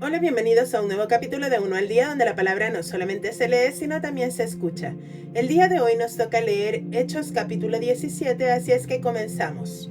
Hola, bienvenidos a un nuevo capítulo de Uno al Día, donde la palabra no solamente se lee, sino también se escucha. El día de hoy nos toca leer Hechos capítulo 17, así es que comenzamos.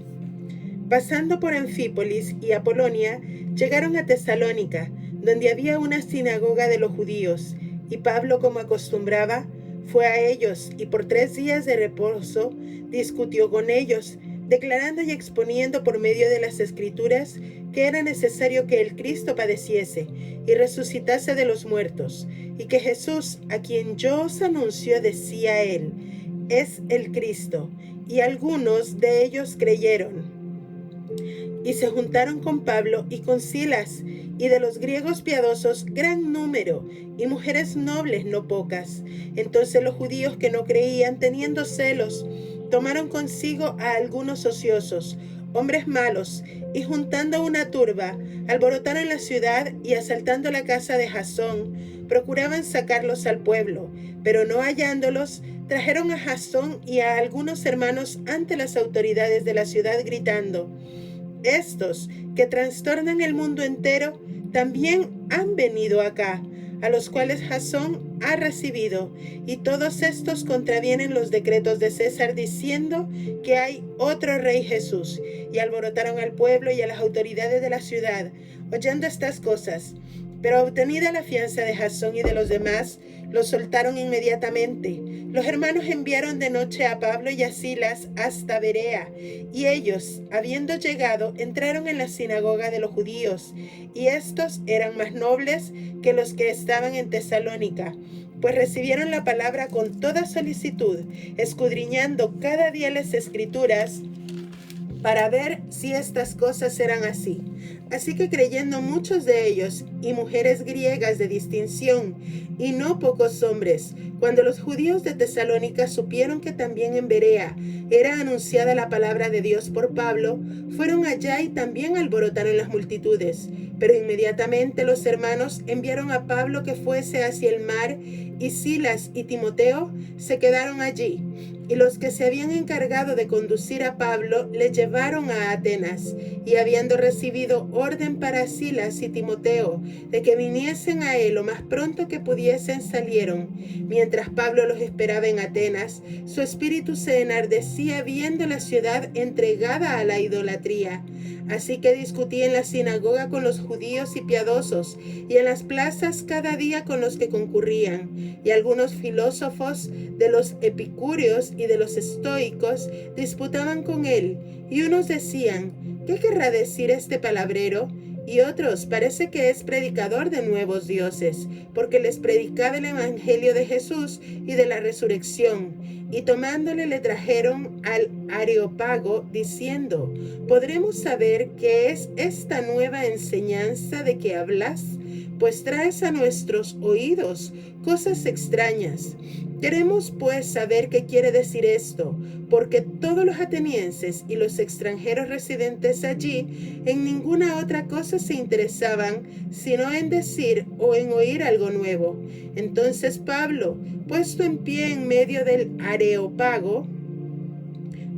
Pasando por Anfípolis y Apolonia, llegaron a Tesalónica, donde había una sinagoga de los judíos, y Pablo, como acostumbraba, fue a ellos y por 3 días de reposo discutió con ellos, declarando y exponiendo por medio de las Escrituras que era necesario que el Cristo padeciese y resucitase de los muertos, y que Jesús, a quien yo os anuncio, decía él, es el Cristo, y algunos de ellos creyeron. Y se juntaron con Pablo y con Silas, y de los griegos piadosos gran número, y mujeres nobles no pocas. Entonces los judíos que no creían, teniendo celos, tomaron consigo a algunos ociosos, hombres malos, y juntando una turba, alborotaron la ciudad y asaltando la casa de Jasón, procuraban sacarlos al pueblo, pero no hallándolos, trajeron a Jasón y a algunos hermanos ante las autoridades de la ciudad, gritando: estos que trastornan el mundo entero también han venido acá, a los cuales Jasón ha recibido, y todos estos contravienen los decretos de César, diciendo que hay otro rey Jesús. Y alborotaron al pueblo y a las autoridades de la ciudad, oyendo estas cosas. Pero obtenida la fianza de Jasón y de los demás, los soltaron inmediatamente. Los hermanos enviaron de noche a Pablo y a Silas hasta Berea, y ellos, habiendo llegado, entraron en la sinagoga de los judíos, y estos eran más nobles que los que estaban en Tesalónica, pues recibieron la palabra con toda solicitud, escudriñando cada día las Escrituras para ver si estas cosas eran así. Así que creyendo muchos de ellos, y mujeres griegas de distinción, y no pocos hombres, cuando los judíos de Tesalónica supieron que también en Berea era anunciada la palabra de Dios por Pablo, fueron allá y también alborotaron las multitudes. Pero inmediatamente los hermanos enviaron a Pablo que fuese hacia el mar, y Silas y Timoteo se quedaron allí. Y los que se habían encargado de conducir a Pablo le llevaron a Atenas, y habiendo recibido orden para Silas y Timoteo de que viniesen a él lo más pronto que pudiesen, salieron. Mientras Pablo los esperaba en Atenas, su espíritu se enardecía viendo la ciudad entregada a la idolatría. Así que discutía en la sinagoga con los judíos y piadosos, y en las plazas cada día con los que concurrían. Y algunos filósofos de los epicúreos y de los estoicos disputaban con él, y unos decían: ¿qué querrá decir este palabrero? Y otros: parece que es predicador de nuevos dioses, porque les predicaba el evangelio de Jesús y de la resurrección. Y tomándole le trajeron al Areópago, diciendo: ¿podremos saber qué es esta nueva enseñanza de que hablas? Pues traes a nuestros oídos cosas extrañas. Queremos pues saber qué quiere decir esto, porque todos los atenienses y los extranjeros residentes allí en ninguna otra cosa se interesaban, sino en decir o en oír algo nuevo. Entonces Pablo, puesto en pie en medio del Areópago,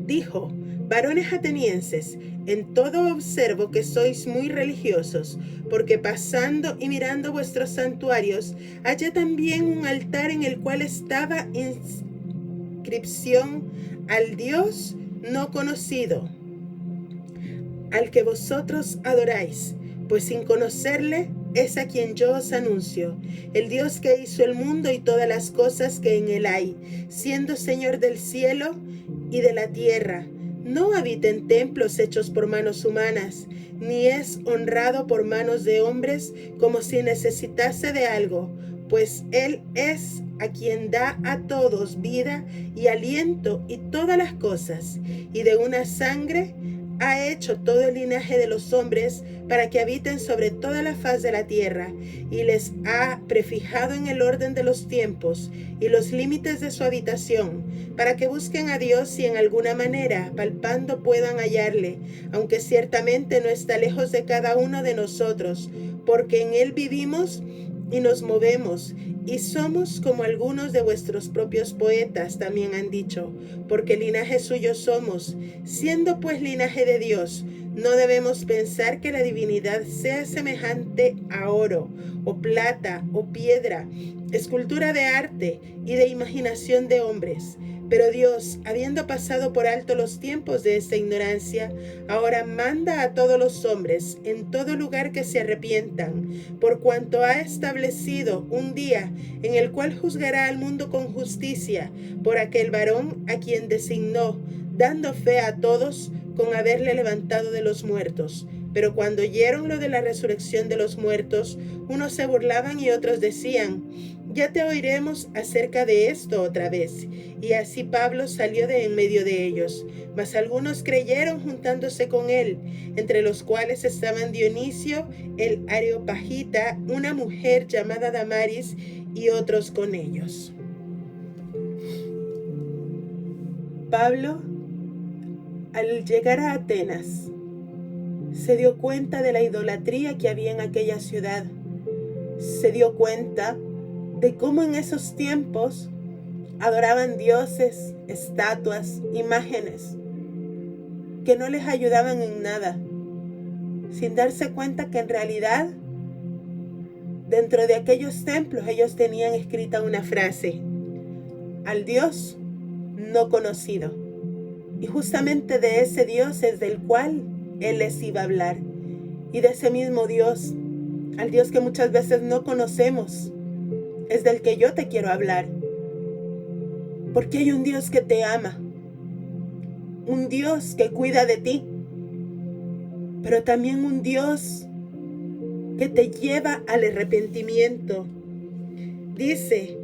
dijo: varones atenienses, en todo observo que sois muy religiosos, porque pasando y mirando vuestros santuarios, hallé también un altar en el cual estaba inscripción: al Dios no conocido, al que vosotros adoráis, pues sin conocerle es a quien yo os anuncio, el Dios que hizo el mundo y todas las cosas que en él hay, siendo Señor del cielo y de la tierra. No habita en templos hechos por manos humanas, ni es honrado por manos de hombres como si necesitase de algo, pues Él es a quien da a todos vida y aliento y todas las cosas, y de una sangre ha hecho todo el linaje de los hombres para que habiten sobre toda la faz de la tierra, y les ha prefijado en el orden de los tiempos y los límites de su habitación, para que busquen a Dios y en alguna manera, palpando, puedan hallarle, aunque ciertamente no está lejos de cada uno de nosotros, porque en él vivimos y nos movemos, y somos como algunos de vuestros propios poetas también han dicho, porque linaje suyo somos. Siendo pues linaje de Dios, No debemos pensar que la divinidad sea semejante a oro, o plata, o piedra, escultura de arte y de imaginación de hombres. Pero Dios, habiendo pasado por alto los tiempos de esta ignorancia, ahora manda a todos los hombres en todo lugar que se arrepientan, por cuanto ha establecido un día en el cual juzgará al mundo con justicia por aquel varón a quien designó, dando fe a todos con haberle levantado de los muertos. Pero cuando oyeron lo de la resurrección de los muertos, unos se burlaban y otros decían: ya te oiremos acerca de esto otra vez. Y así Pablo salió de en medio de ellos. Mas algunos creyeron juntándose con él, entre los cuales estaban Dionisio el Areopagita, una mujer llamada Damaris, y otros con ellos. Pablo, al llegar a Atenas, se dio cuenta de la idolatría que había en aquella ciudad. Se dio cuenta de cómo en esos tiempos adoraban dioses, estatuas, imágenes que no les ayudaban en nada, sin darse cuenta que en realidad dentro de aquellos templos ellos tenían escrita una frase: al Dios no conocido. Y justamente de ese Dios es del cual Él les iba a hablar. Y de ese mismo Dios, al Dios que muchas veces no conocemos, es del que yo te quiero hablar. Porque hay un Dios que te ama, un Dios que cuida de ti, pero también un Dios que te lleva al arrepentimiento. Dice: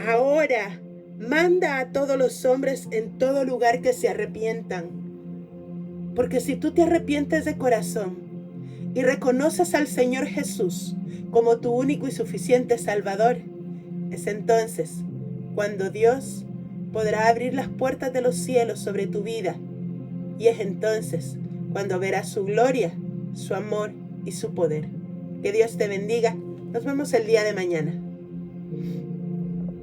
ahora manda a todos los hombres en todo lugar que se arrepientan. Porque si tú te arrepientes de corazón y reconoces al Señor Jesús como tu único y suficiente Salvador, es entonces cuando Dios podrá abrir las puertas de los cielos sobre tu vida. Y es entonces cuando verás su gloria, su amor y su poder. Que Dios te bendiga. Nos vemos el día de mañana.